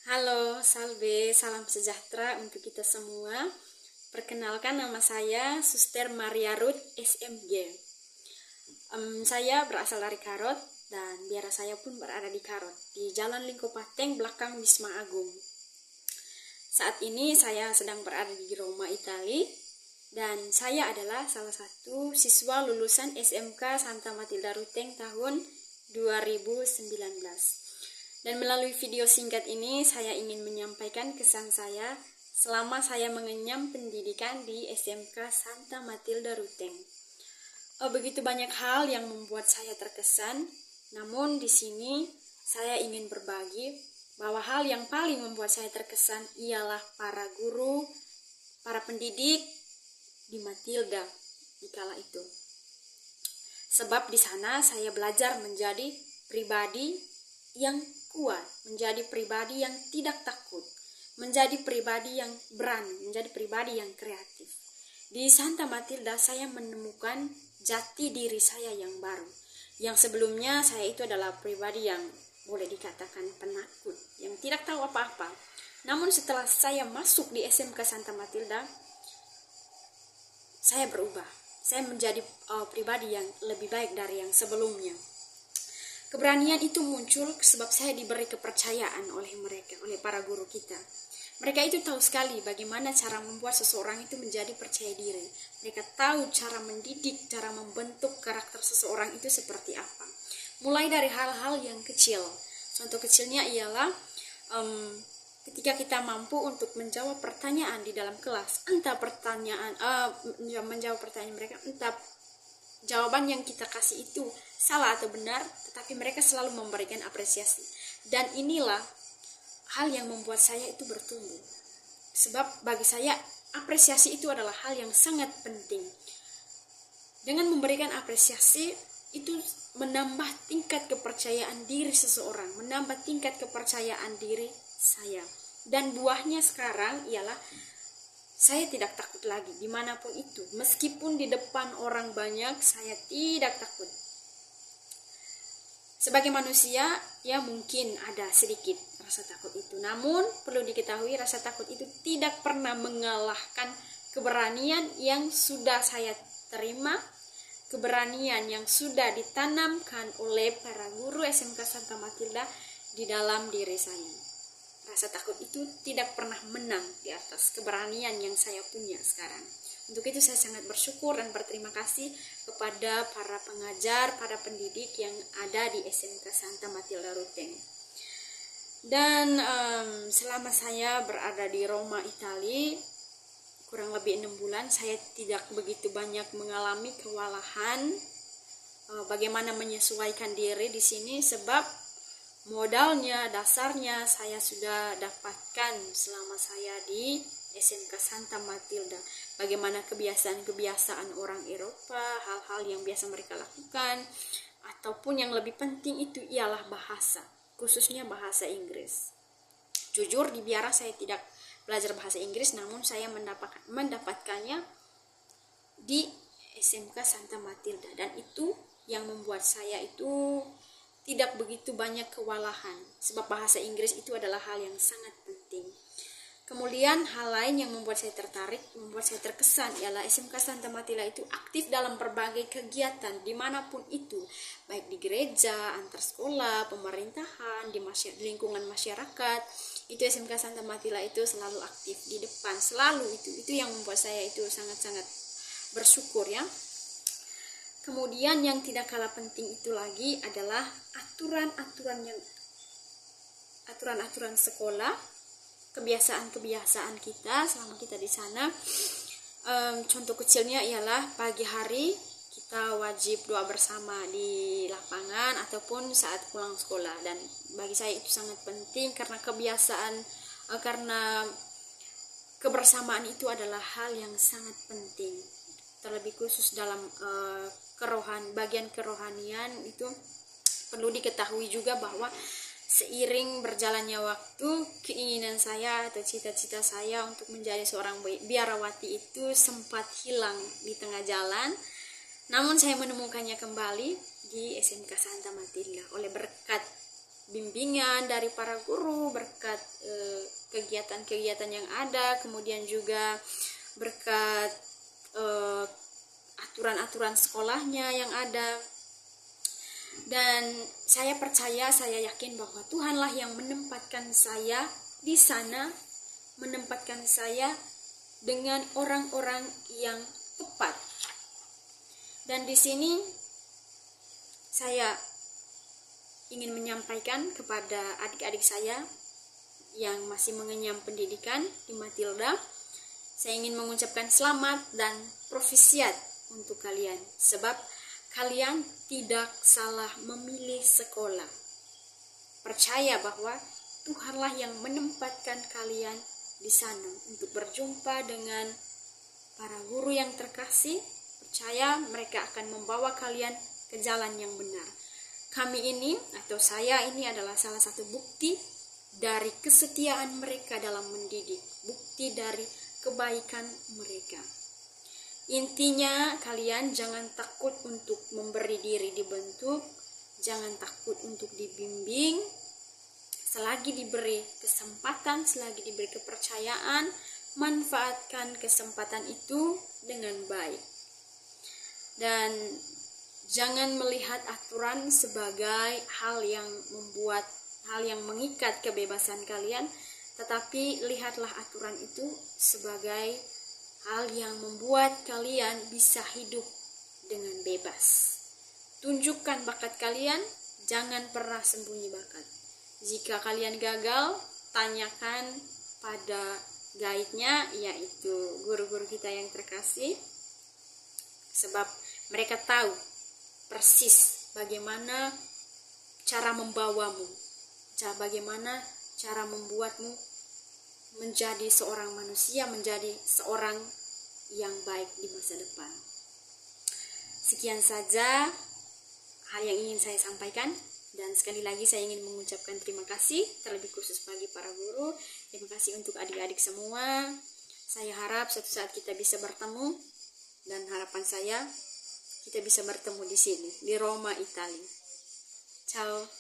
Halo, salve, salam sejahtera untuk kita semua. Perkenalkan, nama saya Suster Maria Ruth SMG. Saya berasal dari Karot dan biara saya pun berada di Karot, di Jalan Lingkopateng belakang Wisma Agung. Saat ini saya sedang berada di Roma, Italia, dan saya adalah salah satu siswa lulusan SMK Santa Matilda Ruteng tahun 2019. Dan melalui video singkat ini saya ingin menyampaikan kesan saya selama saya mengenyam pendidikan di SMK Santa Matilda Ruteng. Begitu banyak hal yang membuat saya terkesan, namun di sini saya ingin berbagi bahwa hal yang paling membuat saya terkesan ialah para guru, para pendidik di Matilda di kala itu. Sebab di sana saya belajar menjadi pribadi yang kuat, menjadi pribadi yang tidak takut, menjadi pribadi yang berani, menjadi pribadi yang kreatif. Di Santa Matilda saya menemukan jati diri saya yang baru. Yang sebelumnya saya itu adalah pribadi yang boleh dikatakan penakut, yang tidak tahu apa-apa. Namun setelah saya masuk di SMK Santa Matilda, saya berubah. Saya menjadi pribadi yang lebih baik dari yang sebelumnya. Keberanian itu muncul sebab saya diberi kepercayaan oleh mereka, oleh para guru kita. Mereka itu tahu sekali bagaimana cara membuat seseorang itu menjadi percaya diri. Mereka tahu cara mendidik, cara membentuk karakter seseorang itu seperti apa. Mulai dari hal-hal yang kecil. Contoh kecilnya ialah ketika kita mampu untuk menjawab pertanyaan di dalam kelas, entah menjawab pertanyaan mereka, entah jawaban yang kita kasih itu salah atau benar, tetapi mereka selalu memberikan apresiasi. Dan inilah hal yang membuat saya itu bertumbuh. Sebab bagi saya apresiasi itu adalah hal yang sangat penting. Dengan memberikan apresiasi itu menambah tingkat kepercayaan diri seseorang, menambah tingkat kepercayaan diri saya. Dan buahnya sekarang ialah saya tidak takut lagi dimanapun itu. Meskipun di depan orang banyak, saya tidak takut. Sebagai manusia, ya mungkin ada sedikit rasa takut itu. Namun, perlu diketahui rasa takut itu tidak pernah mengalahkan keberanian yang sudah saya terima, keberanian yang sudah ditanamkan oleh para guru SMK Santa Matilda di dalam diri saya. Rasa takut itu tidak pernah menang di atas keberanian yang saya punya sekarang. Untuk itu saya sangat bersyukur dan berterima kasih kepada para pengajar, para pendidik yang ada di SMK Santa Matilda Ruteng. Dan selama saya berada di Roma, Italia, kurang lebih 6 bulan, saya tidak begitu banyak mengalami kewalahan. Bagaimana menyesuaikan diri di sini, sebab modalnya, dasarnya saya sudah dapatkan selama saya di SMK Santa Matilda. Bagaimana kebiasaan-kebiasaan orang Eropa, hal-hal yang biasa mereka lakukan, ataupun yang lebih penting itu ialah bahasa, khususnya bahasa Inggris. Jujur di biara saya tidak belajar bahasa Inggris, namun saya mendapatkannya di SMK Santa Matilda, dan itu yang membuat saya itu tidak begitu banyak kewalahan, sebab bahasa Inggris itu adalah hal yang sangat penting. Kemudian hal lain yang membuat saya tertarik, membuat saya terkesan ialah SMK Santa Matilda itu aktif dalam berbagai kegiatan dimanapun itu, baik di gereja, antar sekolah, pemerintahan, di lingkungan masyarakat. Itu SMK Santa Matilda itu selalu aktif di depan, selalu itu yang membuat saya itu sangat-sangat bersyukur ya. Kemudian yang tidak kalah penting itu lagi adalah aturan-aturan sekolah, kebiasaan-kebiasaan kita selama kita di sana. Contoh kecilnya ialah pagi hari kita wajib doa bersama di lapangan ataupun saat pulang sekolah, dan bagi saya itu sangat penting karena karena kebersamaan itu adalah hal yang sangat penting, terlebih khusus dalam bagian kerohanian. Itu perlu diketahui juga bahwa seiring berjalannya waktu, keinginan saya atau cita-cita saya untuk menjadi seorang biarawati itu sempat hilang di tengah jalan. Namun saya menemukannya kembali di SMK Santa Matilda oleh berkat bimbingan dari para guru, berkat kegiatan-kegiatan yang ada, kemudian juga berkat aturan-aturan sekolahnya yang ada. Dan saya percaya, saya yakin bahwa Tuhanlah yang menempatkan saya di sana, menempatkan saya dengan orang-orang yang tepat. Dan di sini saya ingin menyampaikan kepada adik-adik saya yang masih mengenyam pendidikan di Matilda, saya ingin mengucapkan selamat dan profisiat untuk kalian, sebab kalian tidak salah memilih sekolah. Percaya bahwa Tuhanlah yang menempatkan kalian di sana untuk berjumpa dengan para guru yang terkasih. Percaya mereka akan membawa kalian ke jalan yang benar. Kami ini, atau saya ini adalah salah satu bukti dari kesetiaan mereka dalam mendidik, bukti dari kebaikan mereka. Intinya, kalian jangan takut untuk memberi diri dibentuk, jangan takut untuk dibimbing. Selagi diberi kesempatan, selagi diberi kepercayaan, manfaatkan kesempatan itu dengan baik. Dan jangan melihat aturan sebagai hal yang mengikat kebebasan kalian, tetapi lihatlah aturan itu sebagai hal yang membuat kalian bisa hidup dengan bebas. Tunjukkan bakat kalian, jangan pernah sembunyi bakat. Jika kalian gagal, tanyakan pada guide-nya, yaitu guru-guru kita yang terkasih, sebab mereka tahu persis bagaimana cara membawamu, bagaimana cara membuatmu menjadi seorang manusia, menjadi seorang yang baik di masa depan. Sekian saja hal yang ingin saya sampaikan, dan sekali lagi saya ingin mengucapkan terima kasih terlebih khusus bagi para guru. Terima kasih untuk adik-adik semua. Saya harap suatu saat kita bisa bertemu, dan harapan saya kita bisa bertemu di sini, di Roma, Italia. Ciao.